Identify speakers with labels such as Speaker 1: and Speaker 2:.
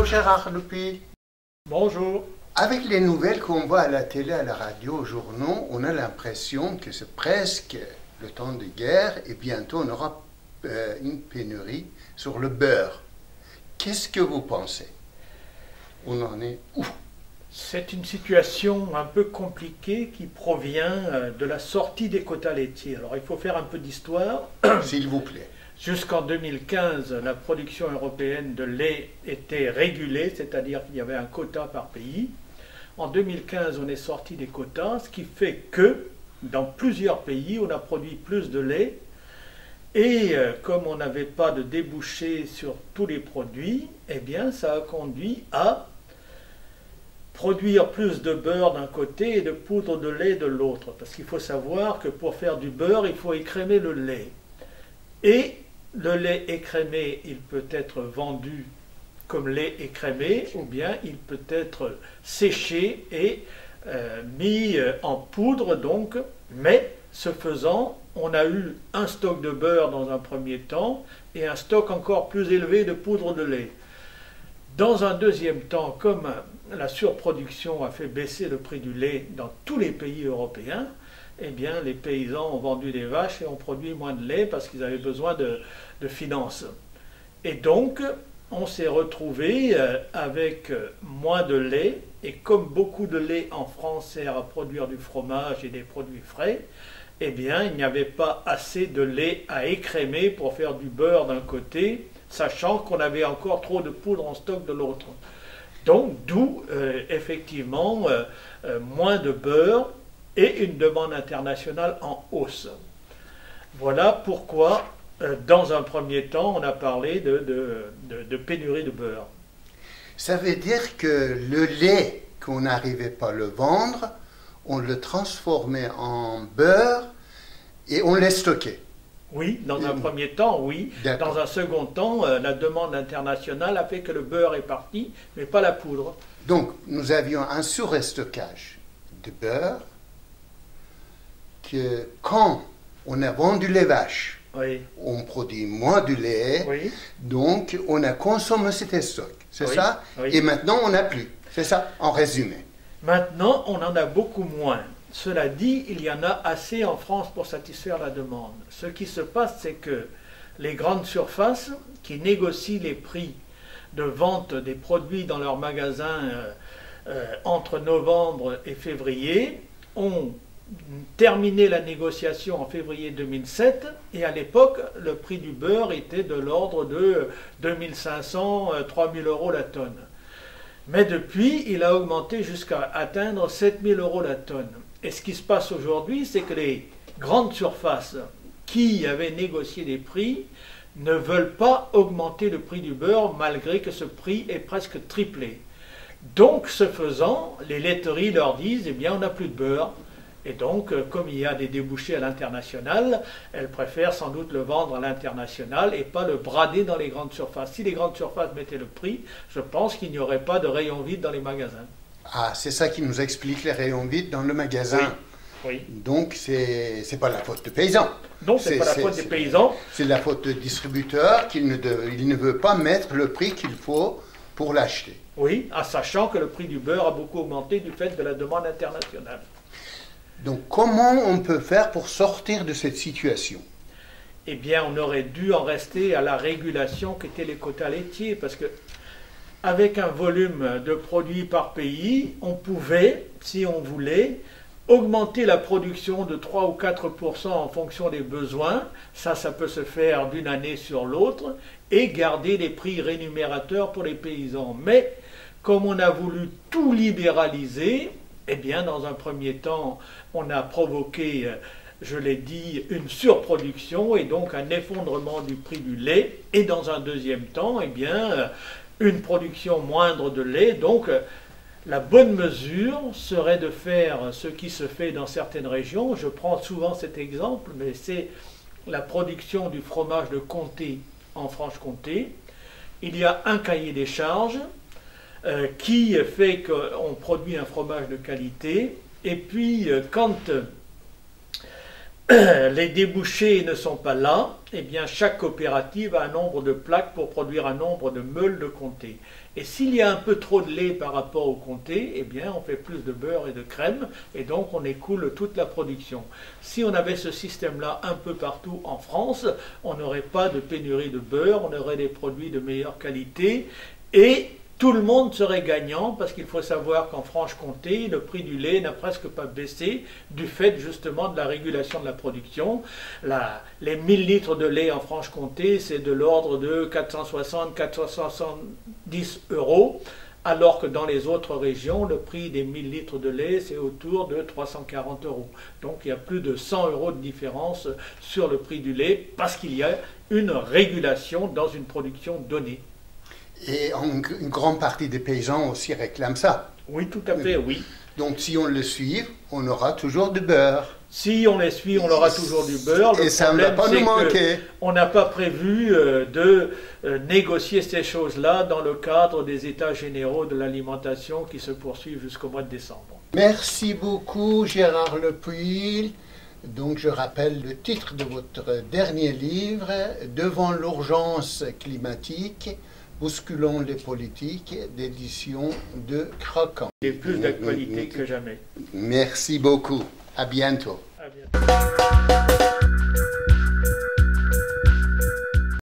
Speaker 1: Gérard Loupi.
Speaker 2: Bonjour.
Speaker 1: Avec les nouvelles qu'on voit à la télé, à la radio, aux journaux, on a l'impression que c'est presque le temps de guerre et bientôt on aura une pénurie sur le beurre. Qu'est-ce que vous pensez? On en est où?
Speaker 2: C'est une situation un peu compliquée qui provient de la sortie des quotas laitiers. Alors il faut faire un peu d'histoire.
Speaker 1: S'il vous plaît.
Speaker 2: Jusqu'en 2015, la production européenne de lait était régulée, c'est-à-dire qu'il y avait un quota par pays. En 2015, on est sorti des quotas, ce qui fait que dans plusieurs pays, on a produit plus de lait. Et comme on n'avait pas de débouchés sur tous les produits, eh bien ça a conduit à produire plus de beurre d'un côté et de poudre de lait de l'autre. Parce qu'il faut savoir que pour faire du beurre, il faut écrémer le lait. Et le lait écrémé, il peut être vendu comme lait écrémé, ou bien il peut être séché et mis en poudre, donc. Mais, ce faisant, on a eu un stock de beurre dans un premier temps et un stock encore plus élevé de poudre de lait. Dans un deuxième temps, comme la surproduction a fait baisser le prix du lait dans tous les pays européens, eh bien, les paysans ont vendu des vaches et ont produit moins de lait parce qu'ils avaient besoin de finances. Et donc, on s'est retrouvé avec moins de lait, et comme beaucoup de lait en France sert à produire du fromage et des produits frais, eh bien, il n'y avait pas assez de lait à écrémer pour faire du beurre d'un côté, sachant qu'on avait encore trop de poudre en stock de l'autre. Donc, d'où, effectivement, moins de beurre et une demande internationale en hausse. Voilà pourquoi, dans un premier temps, on a parlé de pénurie de beurre.
Speaker 1: Ça veut dire que le lait qu'on n'arrivait pas à le vendre, on le transformait en beurre et on le stockait.
Speaker 2: Oui, dans un premier temps, oui. Dans un second temps, la demande internationale a fait que le beurre est parti, mais pas la poudre.
Speaker 1: Donc, nous avions un surstockage de beurre que quand on a vendu les vaches,
Speaker 2: oui,
Speaker 1: on produit moins de lait,
Speaker 2: oui,
Speaker 1: donc on a consommé cet stock, c'est
Speaker 2: oui,
Speaker 1: ça?
Speaker 2: Oui.
Speaker 1: Et maintenant on n'a plus, c'est ça, en résumé.
Speaker 2: Maintenant, on en a beaucoup moins. Cela dit, il y en a assez en France pour satisfaire la demande. Ce qui se passe, c'est que les grandes surfaces qui négocient les prix de vente des produits dans leurs magasins entre novembre et février ont terminé la négociation en février 2007, et à l'époque, le prix du beurre était de l'ordre de 2500 à 3000 euros la tonne. Mais depuis, il a augmenté jusqu'à atteindre 7000 euros la tonne. Et ce qui se passe aujourd'hui, c'est que les grandes surfaces qui avaient négocié des prix ne veulent pas augmenter le prix du beurre, malgré que ce prix est presque triplé. Donc, ce faisant, les laiteries leur disent, eh bien, on n'a plus de beurre. Et donc, comme il y a des débouchés à l'international, elles préfèrent sans doute le vendre à l'international et pas le brader dans les grandes surfaces. Si les grandes surfaces mettaient le prix, je pense qu'il n'y aurait pas de rayons vides dans les magasins.
Speaker 1: Ah, c'est ça qui nous explique les rayons vides dans le magasin.
Speaker 2: Oui.
Speaker 1: Donc, c'est pas la faute des paysans.
Speaker 2: Non, c'est pas la faute des paysans.
Speaker 1: C'est la faute du distributeur qui ne veut pas mettre le prix qu'il faut pour l'acheter.
Speaker 2: Oui, en sachant que le prix du beurre a beaucoup augmenté du fait de la demande internationale.
Speaker 1: Donc, comment on peut faire pour sortir de cette situation?
Speaker 2: Eh bien, on aurait dû en rester à la régulation qu'étaient les quotas laitiers, parce que avec un volume de produits par pays, on pouvait, si on voulait, augmenter la production de 3 ou 4% en fonction des besoins. Ça peut se faire d'une année sur l'autre, et garder les prix rémunérateurs pour les paysans. Mais, comme on a voulu tout libéraliser, eh bien, dans un premier temps, on a provoqué, je l'ai dit, une surproduction et donc un effondrement du prix du lait. Et dans un deuxième temps, eh bien, une production moindre de lait. Donc, la bonne mesure serait de faire ce qui se fait dans certaines régions. Je prends souvent cet exemple, mais c'est la production du fromage de Comté en Franche-Comté. Il y a un cahier des charges qui fait qu'on produit un fromage de qualité, et puis quand les débouchés ne sont pas là, eh bien chaque coopérative a un nombre de plaques pour produire un nombre de meules de comté. Et s'il y a un peu trop de lait par rapport au comté, eh bien on fait plus de beurre et de crème, et donc on écoule toute la production. Si on avait ce système-là un peu partout en France, on n'aurait pas de pénurie de beurre, on aurait des produits de meilleure qualité, et tout le monde serait gagnant, parce qu'il faut savoir qu'en Franche-Comté, le prix du lait n'a presque pas baissé du fait justement de la régulation de la production. Les 1000 litres de lait en Franche-Comté, c'est de l'ordre de 460-470 €, alors que dans les autres régions, le prix des 1000 litres de lait, c'est autour de 340 €. Donc il y a plus de 100 € de différence sur le prix du lait, parce qu'il y a une régulation dans une production donnée.
Speaker 1: Et une grande partie des paysans aussi réclament ça.
Speaker 2: Oui, tout à fait, oui.
Speaker 1: Donc si on le suit, on aura toujours du beurre.
Speaker 2: Si on les suit, on aura toujours du beurre.
Speaker 1: Et ça ne va pas nous manquer.
Speaker 2: On n'a pas prévu de négocier ces choses-là dans le cadre des États généraux de l'alimentation qui se poursuivent jusqu'au mois de décembre.
Speaker 1: Merci beaucoup Gérard Lepuil. Donc je rappelle le titre de votre dernier livre, Devant l'urgence climatique, bousculons les politiques, d'édition de Croquant.
Speaker 2: C'est plus d'actualité que jamais.
Speaker 1: Merci beaucoup. À bientôt.
Speaker 2: À bientôt.